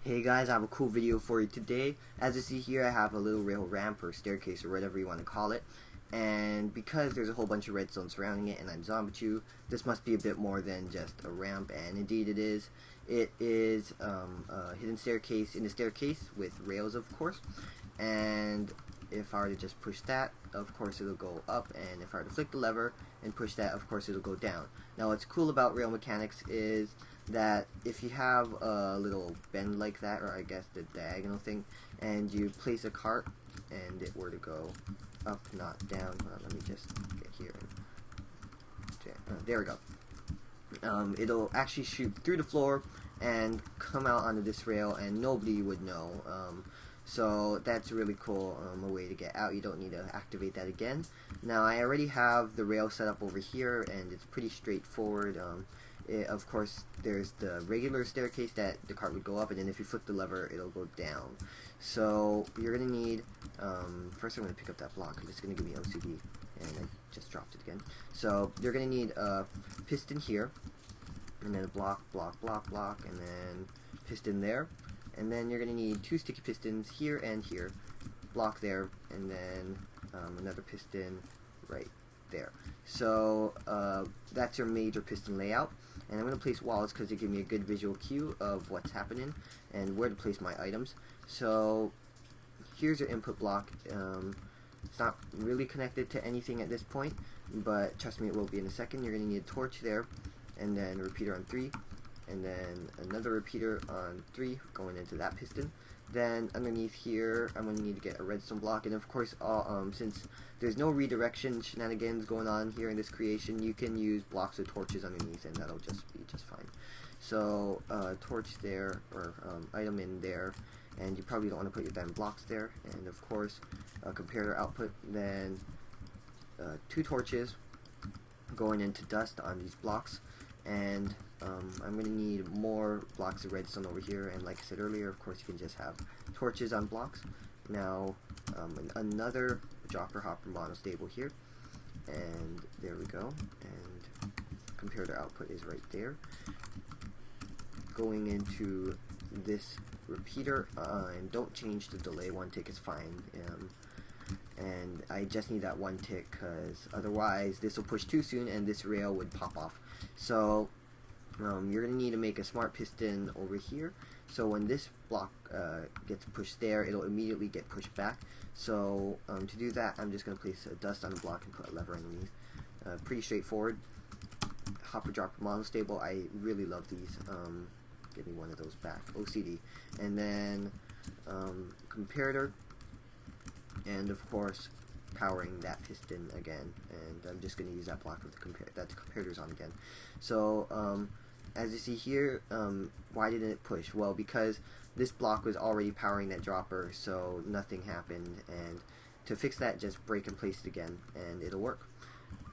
Hey guys, I have a cool video for you today. As you see here, I have a little rail ramp or staircase or whatever you want to call it. And because there's a whole bunch of redstone surrounding it and I'm zombachu, this must be a bit more than just a ramp, and indeed it is. It is a hidden staircase in the staircase with rails, of course. And if I were to just push that, of course it'll go up, and if I were to flick the lever and push that, of course it'll go down. Now what's cool about rail mechanics is that if you have a little bend like that, or I guess the diagonal thing, and you place a cart and it were to go up, not down, let me just get here and there we go. It'll actually shoot through the floor and come out onto this rail, and nobody would know. So that's really cool, a way to get out. You don't need to activate that again. Now I already have the rail set up over here, and it's pretty straightforward. Of course, there's the regular staircase that the cart would go up, and then if you flip the lever, it'll go down. So you're going to need, first I'm going to pick up that block because it's going to give me OCD, and I just dropped it again. So you're going to need a piston here, and then a block, and then piston there. And then you're going to need two sticky pistons here and here, block there, and then another piston right there. So that's your major piston layout. And I'm going to place walls because they give me a good visual cue of what's happening and where to place my items. So here's your input block. It's not really connected to anything at this point, but trust me, it will be in a second. You're going to need a torch there, and then a repeater on 3, and then another repeater on 3 going into that piston. Then underneath here, I'm going to need to get a redstone block, and of course, since there's no redirection shenanigans going on here in this creation, you can use blocks of torches underneath, and that'll just be just fine. So, torch there, or item in there, and you probably don't want to put your diamond blocks there, and of course, comparator output, then 2 torches going into dust on these blocks, and I'm going to need more blocks of redstone over here, and like I said earlier, of course you can just have torches on blocks. Now another dropper hopper monostable here, and there we go, and comparator output is right there. Going into this repeater, and don't change the delay, 1 tick is fine. And I just need that 1 tick because otherwise this will push too soon and this rail would pop off. So you're going to need to make a smart piston over here, so when this block gets pushed there, it'll immediately get pushed back. So to do that, I'm just going to place a dust on the block and put a lever underneath. Pretty straightforward. Hopper dropper monostable, I really love these. Give me one of those back, OCD. And then comparator, and of course powering that piston again, and I'm just going to use that block with the comparator's on again. So as you see here, why didn't it push? Well, because this block was already powering that dropper, so nothing happened, and to fix that, just break and place it again and it'll work.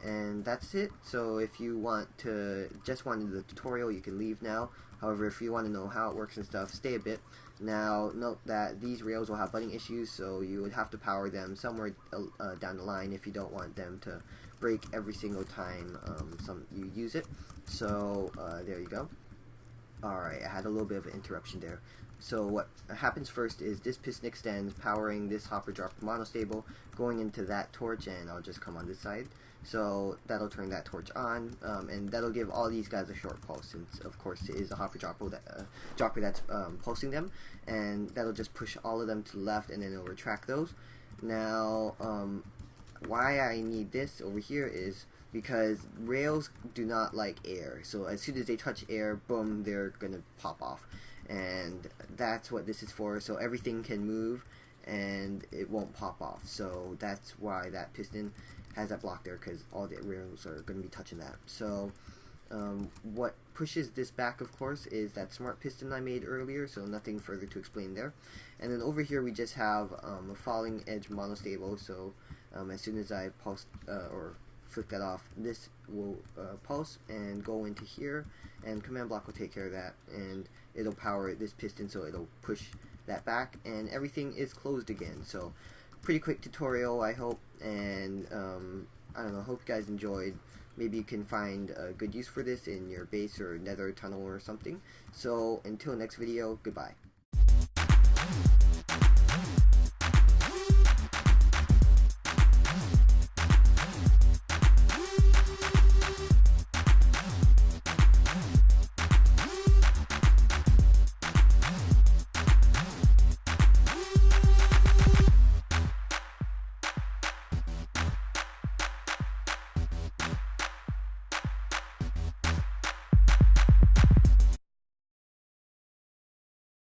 And that's it. So if you just wanted the tutorial, you can leave now. However, if you want to know how it works and stuff, stay a bit. Now note that these rails will have budding issues, so you would have to power them somewhere down the line if you don't want them to break every single time you use it. So there you go. Alright, I had a little bit of an interruption there. So what happens first is this piston extends, powering this hopper dropper monostable, going into that torch, and I'll just come on this side. So that'll turn that torch on, and that'll give all these guys a short pulse, since of course it is a hopper dropper that's pulsing them, and that'll just push all of them to the left, and then it'll retract those. Now why I need this over here is because rails do not like air, so as soon as they touch air, boom, they're gonna pop off, and that's what this is for, so everything can move and it won't pop off. So that's why that piston has that block there, because all the rails are going to be touching that. So what pushes this back, of course, is that smart piston I made earlier, so nothing further to explain there. And then over here we just have a falling edge monostable, so as soon as I pulse or flick that off, this will pulse and go into here, and command block will take care of that, and it'll power this piston, so it'll push that back, and everything is closed again. So pretty quick tutorial, I hope, and I don't know, hope you guys enjoyed. Maybe you can find a good use for this in your base or nether tunnel or something. So until next video, goodbye.